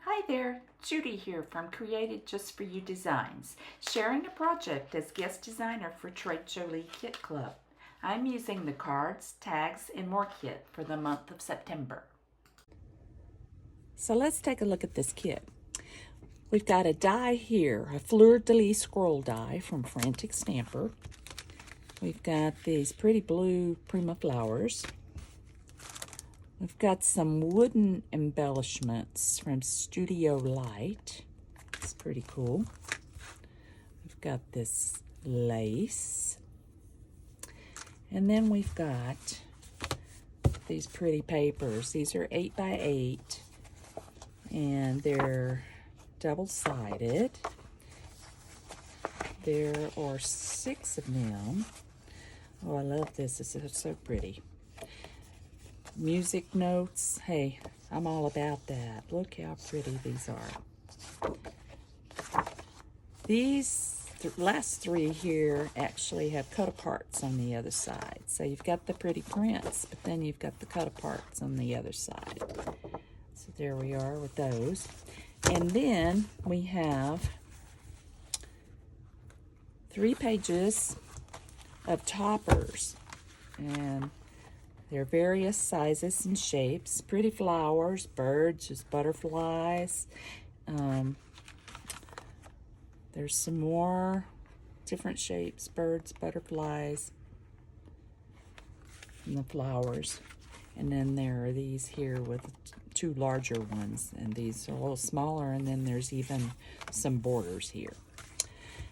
Hi there, Judy here from Created Just For You Designs, sharing a project as guest designer for Tres Jolie Kit Club. I'm using the cards, tags, and more kit for the month of September. So let's take a look at this kit. We've got a die here, a fleur-de-lis scroll die from Frantic Stamper. We've got these pretty blue Prima flowers. We've got some wooden embellishments from Studio Light. It's pretty cool. We've got this lace. And then we've got these pretty papers. These are 8x8 and they're double-sided. There are 6 of them. Oh, I love this. It's so pretty. Music notes. Hey, I'm all about that. Look how pretty these are. These last 3 here actually have cut-aparts on the other side. So you've got the pretty prints, but then you've got the cut-aparts on the other side. So there we are with those. And then we have 3 pages of toppers. And they're various sizes and shapes. Pretty flowers, birds, just butterflies. There's some more different shapes, birds, butterflies, and the flowers. And then there are these here with 2 larger ones, and these are a little smaller, and then there's even some borders here.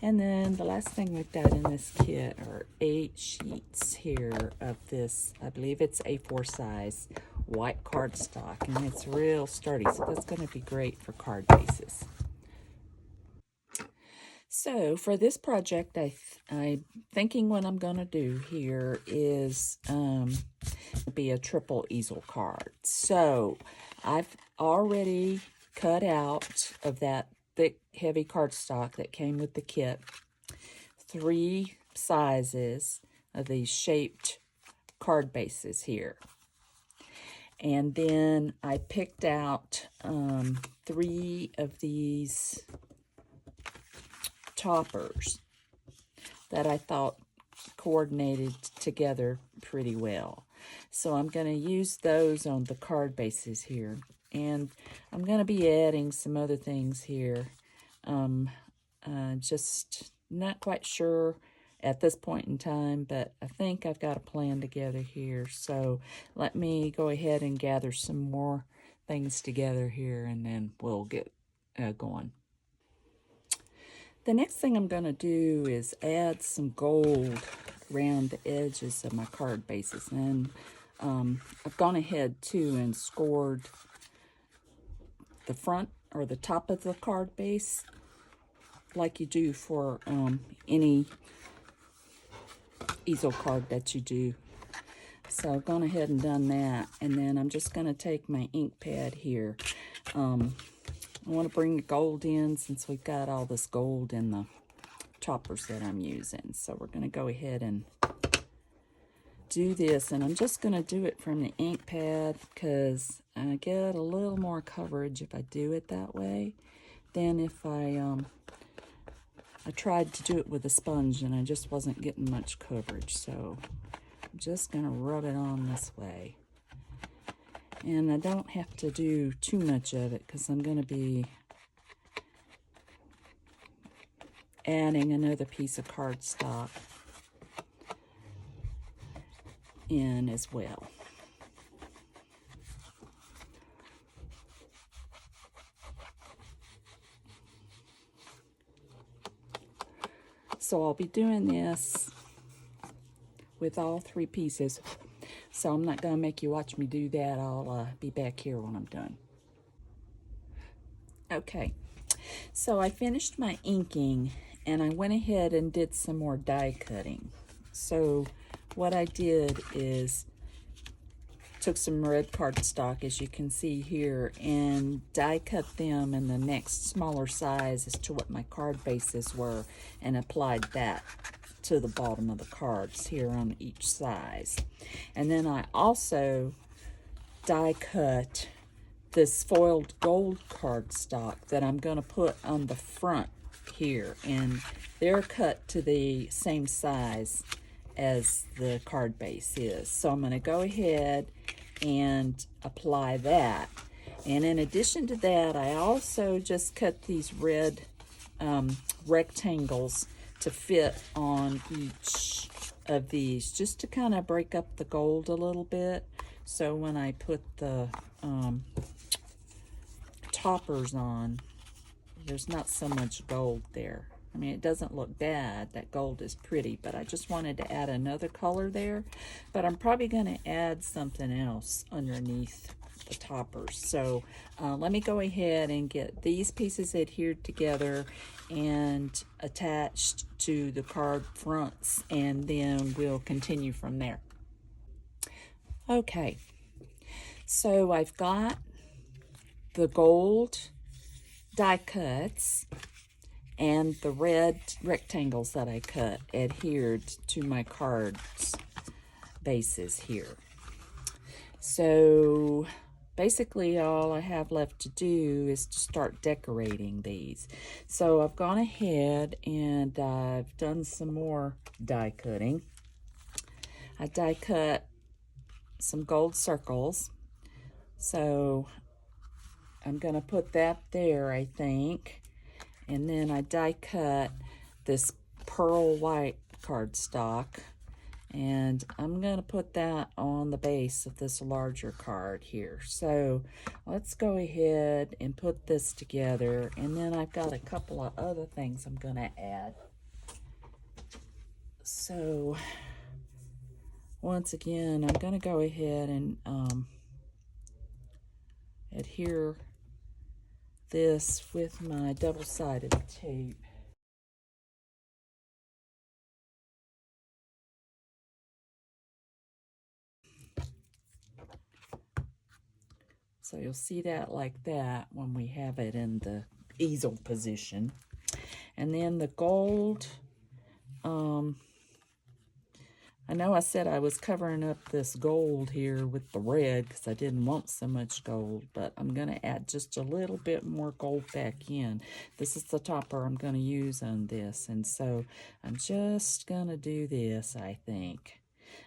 And then the last thing we've got in this kit are 8 sheets here of this, I believe it's A4 size white cardstock, and it's real sturdy, so that's going to be great for card bases. So for this project, I'm thinking what I'm going to do here is be a triple easel card. So I've already cut out of that thick, heavy cardstock that came with the kit 3 sizes of these shaped card bases here. And then I picked out 3 of these toppers that I thought coordinated together pretty well. So I'm going to use those on the card bases here. And I'm going to be adding some other things here. Just not quite sure at this point in time, but I think I've got a plan together here. So let me go ahead and gather some more things together here, and then we'll get going. The next thing I'm going to do is add some gold around the edges of my card bases. And I've gone ahead too and scored the front or the top of the card base like you do for any easel card that you do. So I've gone ahead and done that, and then I'm just going to take my ink pad here. I want to bring the gold in since we've got all this gold in the toppers that I'm using. So we're going to go ahead and do this, and I'm just going to do it from the ink pad because I get a little more coverage if I do it that way than if I tried to do it with a sponge and I just wasn't getting much coverage. So I'm just going to rub it on this way. And I don't have to do too much of it because I'm going to be adding another piece of cardstock in as well. So I'll be doing this with all 3 pieces. So I'm not going to make you watch me do that. I'll be back here when I'm done. Okay, so I finished my inking and I went ahead and did some more die cutting. So what I did is took some red cardstock, as you can see here, and die cut them in the next smaller size as to what my card bases were, and applied that to the bottom of the cards here on each size. And then I also die cut this foiled gold cardstock that I'm going to put on the front here, and they're cut to the same size as the card base is. So I'm going to go ahead and apply that. And in addition to that, I also just cut these red rectangles to fit on each of these, just to kind of break up the gold a little bit. So when I put the toppers on, there's not so much gold there. I mean, it doesn't look bad. That gold is pretty, but I just wanted to add another color there. But I'm probably going to add something else underneath the toppers. So let me go ahead and get these pieces adhered together and attached to the card fronts, and then we'll continue from there. Okay, so I've got the gold die cuts and the red rectangles that I cut adhered to my cards bases here. So basically all I have left to do is to start decorating these. So I've gone ahead and I've done some more die cutting. I die cut some gold circles. So I'm going to put that there, I think. And then I die cut this pearl white cardstock, and I'm going to put that on the base of this larger card here. So let's go ahead and put this together, and then I've got a couple of other things I'm going to add. So once again, I'm going to go ahead and adhere this with my double-sided tape. So you'll see that like that when we have it in the easel position. And then the gold, I know I said I was covering up this gold here with the red because I didn't want so much gold, but I'm going to add just a little bit more gold back in. This is the topper I'm going to use on this, and so I'm just going to do this, I think.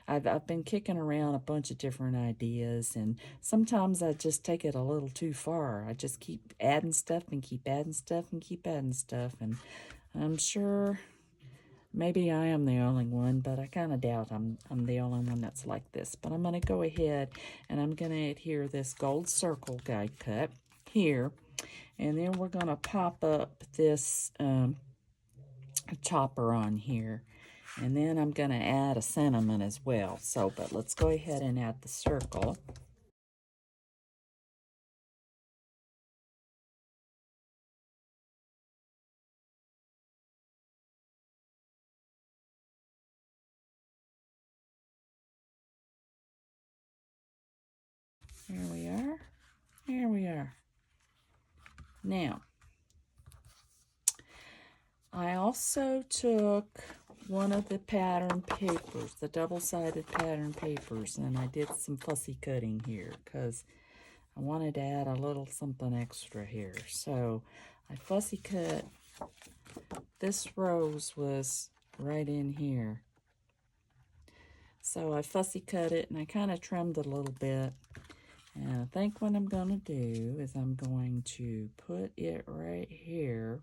I've been kicking around a bunch of different ideas, and sometimes I just take it a little too far. I just keep adding stuff and keep adding stuff and keep adding stuff, and I'm sure maybe I am the only one, but I kind of doubt I'm the only one that's like this. But I'm going to go ahead and I'm going to adhere this gold circle die cut here, and then we're going to pop up this chopper on here. And then I'm going to add a sentiment as well. So, but let's go ahead and add the circle. There we are. There we are. Now, I also took one of the pattern papers, the double-sided pattern papers, and I did some fussy cutting here because I wanted to add a little something extra here. So I fussy cut. This rose was right in here. So I fussy cut it and I kind of trimmed it a little bit. And I think what I'm going to do is I'm going to put it right here.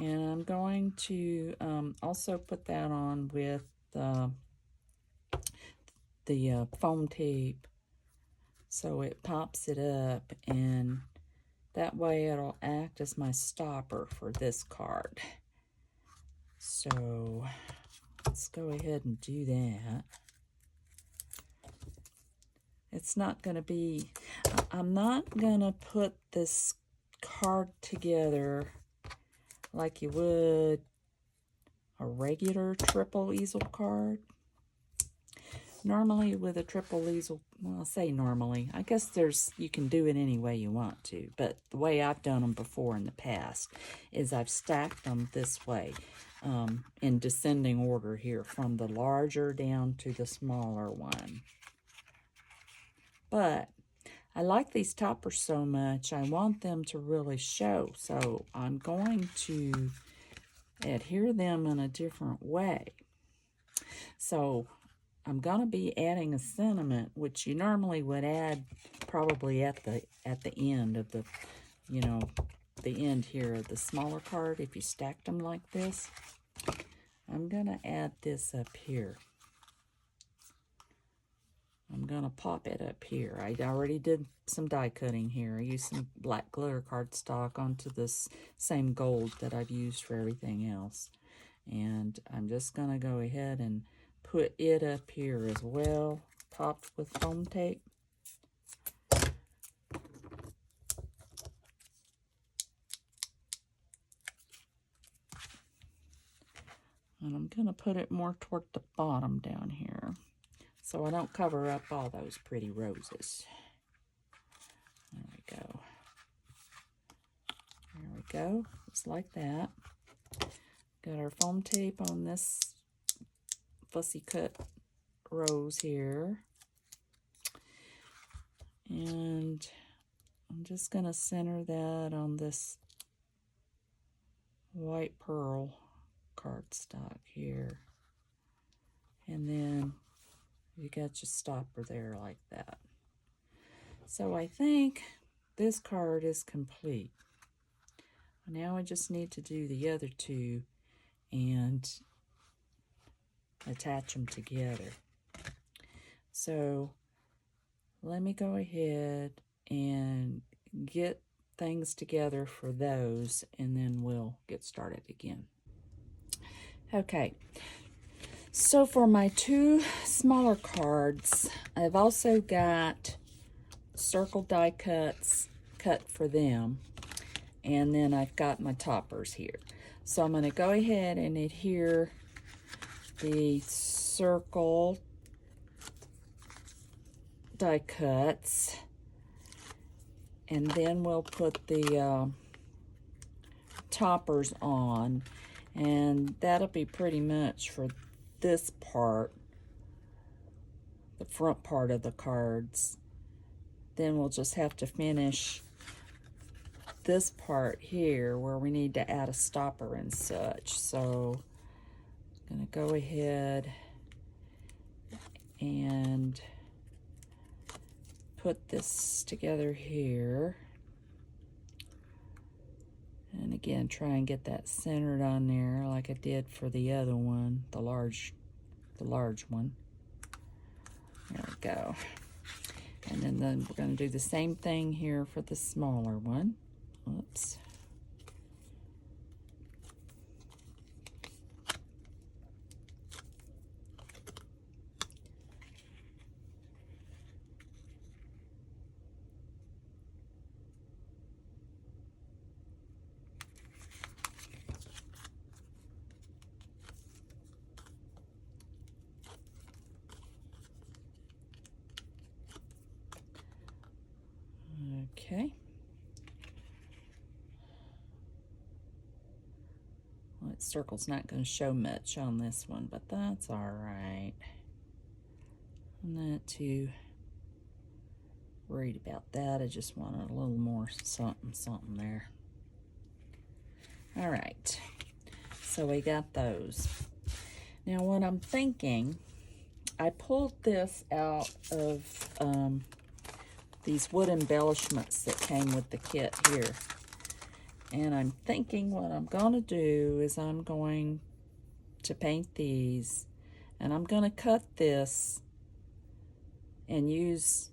And I'm going to also put that on with the foam tape so it pops it up, and that way it'll act as my stopper for this card. So let's go ahead and do that. It's not going to be, I'm not going to put this card together like you would a regular triple easel card. Normally with a triple easel, well, I'll say normally. I guess you can do it any way you want to, but the way I've done them before in the past is I've stacked them this way in descending order here from the larger down to the smaller one. But I like these toppers so much, I want them to really show. So I'm going to adhere them in a different way. So I'm going to be adding a sentiment, which you normally would add probably at the end of the, you know, the end here of the smaller card if you stacked them like this. I'm going to add this up here. I'm going to pop it up here. I already did some die cutting here. I used some black glitter cardstock onto this same gold that I've used for everything else. And I'm just going to go ahead and put it up here as well, topped with foam tape. And I'm going to put it more toward the bottom down here, so I don't cover up all those pretty roses. There we go. There we go. Just like that. Got our foam tape on this fussy cut rose here. And I'm just going to center that on this white pearl cardstock here. And then you got your stopper there like that. So I think this card is complete. Now I just need to do the other two and attach them together. So let me go ahead and get things together for those, and then we'll get started again. Okay, so for my two smaller cards, I've also got circle die cuts cut for them, and then I've got my toppers here. So I'm going to go ahead and adhere the circle die cuts, and then we'll put the toppers on, and that'll be pretty much for this part, the front part of the cards. Then we'll just have to finish this part here where we need to add a stopper and such. So I'm going to go ahead and put this together here. And again, try and get that centered on there like I did for the other one, the large one. There we go. And then we're going to do the same thing here for the smaller one. Oops. Okay. Well, that circle's not going to show much on this one, but that's all right. I'm not too worried about that. I just wanted a little more something there. All right. So we got those. Now what I'm thinking, I pulled this out of these wood embellishments that came with the kit here. And I'm thinking what I'm going to do is I'm going to paint these, and I'm going to cut this and use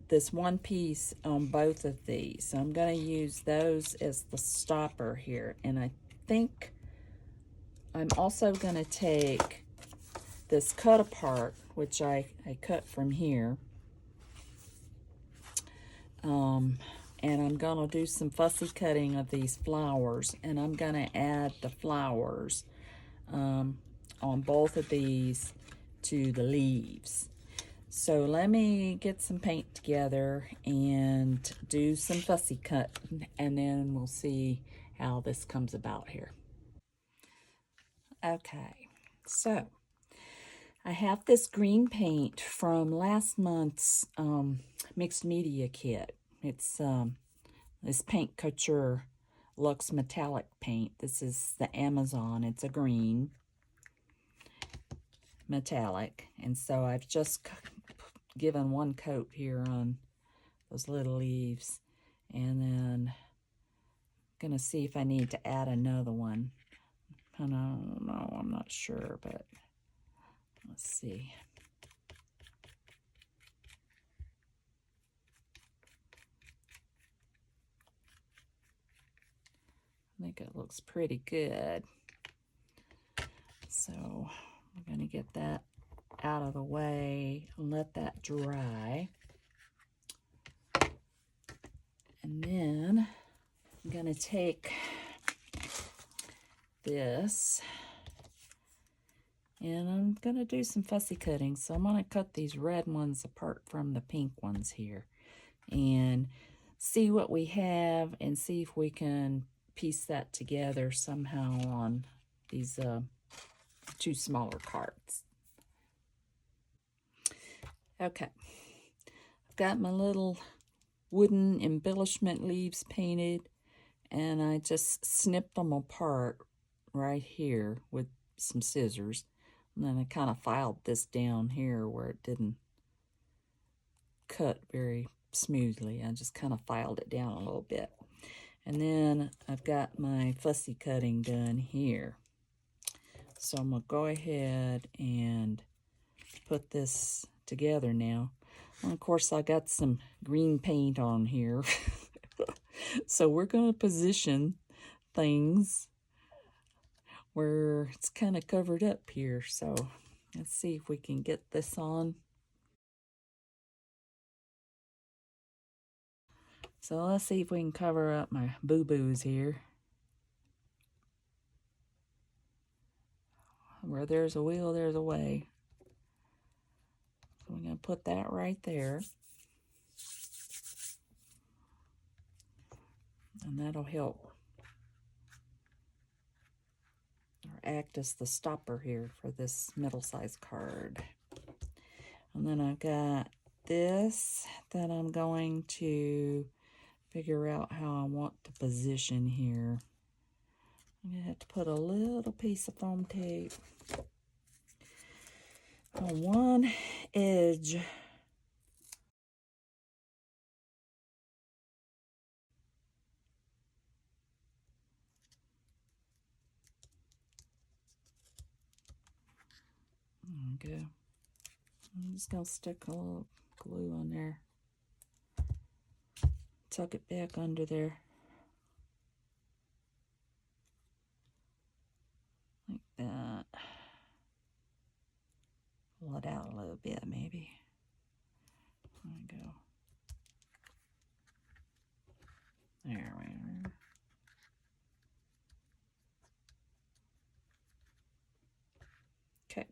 this one piece on both of these. So I'm going to use those as the stopper here. And I think I'm also going to take this cut apart, which I cut from here, and I'm going to do some fussy cutting of these flowers, and I'm going to add the flowers on both of these to the leaves. So let me get some paint together and do some fussy cut, and then we'll see how this comes about here. Okay, so I have this green paint from last month's mixed media kit. It's this Paint Couture Luxe Metallic paint. This is the Amazon. It's a green metallic. And so I've just given one coat here on those little leaves. And then I'm going to see if I need to add another one. And I don't know. I'm not sure, but let's see. I think it looks pretty good. So we're going to get that out of the way and let that dry. And then I'm going to take this and I'm going to do some fussy cutting. So I'm going to cut these red ones apart from the pink ones here and see what we have and see if we can piece that together somehow on these two smaller cards. Okay, I've got my little wooden embellishment leaves painted, and I just snipped them apart right here with some scissors. And then I kind of filed this down here where it didn't cut very smoothly. I just kind of filed it down a little bit. And then I've got my fussy cutting done here. So I'm going to go ahead and put this together now. And of course, I got some green paint on here. So we're going to position things where it's kind of covered up here. So let's see if we can get this on. So let's see if we can cover up my boo-boos here. Where there's a will, there's a way. So we're going to put that right there. And that'll help or act as the stopper here for this middle-sized card. And then I've got this that I'm going to figure out how I want to position here. I'm going to have to put a little piece of foam tape on one edge. There we go. I'm just going to stick a little glue on there. Tuck it back under there. Like that. Pull it out a little bit, maybe. There we go. There we are. Okay.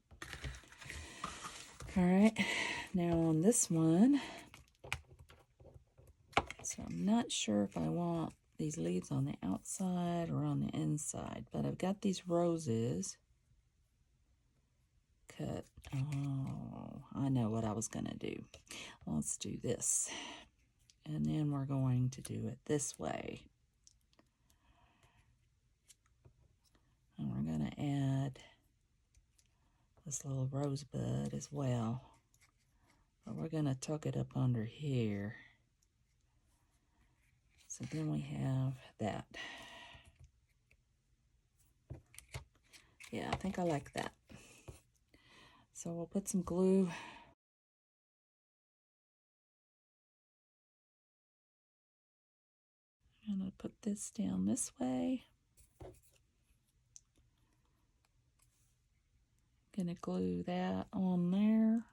All right. Now on this one, so I'm not sure if I want these leaves on the outside or on the inside, but I've got these roses cut. Oh, I know what I was going to do. Let's do this. And then we're going to do it this way. And we're going to add this little rosebud as well. But we're going to tuck it up under here. So then we have that. Yeah, I think I like that. So we'll put some glue. I'm going to put this down this way. Going to glue that on there.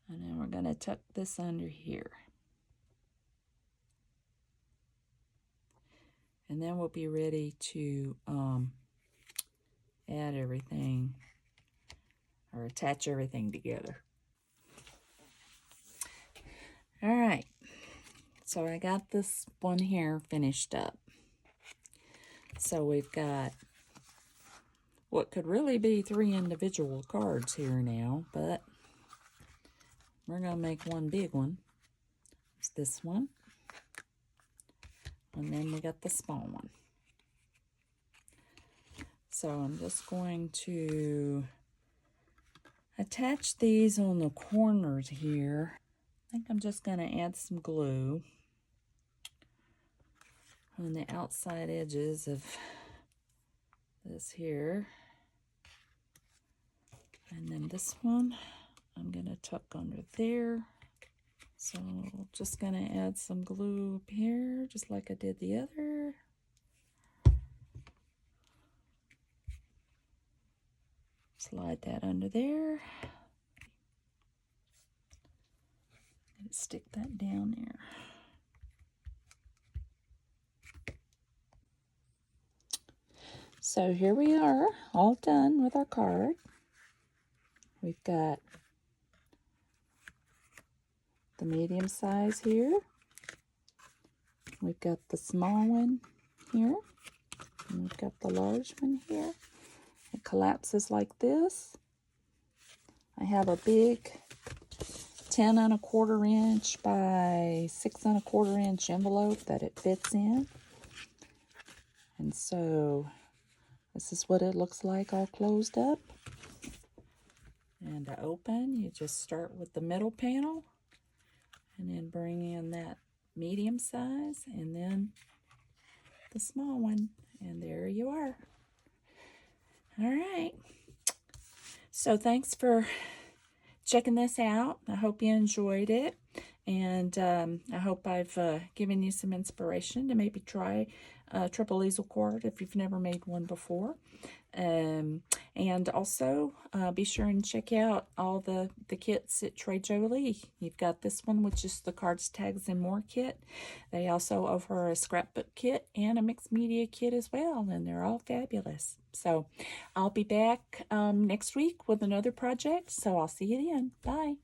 And then we're going to tuck this under here. And then we'll be ready to add everything or attach everything together. All right, so I got this one here finished up. So we've got what could really be 3 individual cards here now, but we're going to make one big one. It's this one. And then we got the small one. So I'm just going to attach these on the corners here. I think I'm just going to add some glue on the outside edges of this here. And then this one I'm going to tuck under there. So just going to add some glue up here, just like I did the other. Slide that under there. And stick that down there. So here we are, all done with our card. We've got the medium size here. We've got the small one here. And we've got the large one here. It collapses like this. I have a big 10 1/4 inch by 6 1/4 inch envelope that it fits in. And so this is what it looks like all closed up. And to open, you just start with the middle panel and then bring in that medium size and then the small one. And there you are. All right. So thanks for checking this out. I hope you enjoyed it. And I hope I've given you some inspiration to maybe try a triple easel cord if you've never made one before. And also be sure and check out all the kits at Tres Jolie. You've got this one, which is the Cards, Tags, and More kit. They also offer a scrapbook kit and a mixed media kit as well, and they're all fabulous. So I'll be back next week with another project, so I'll see you then. Bye.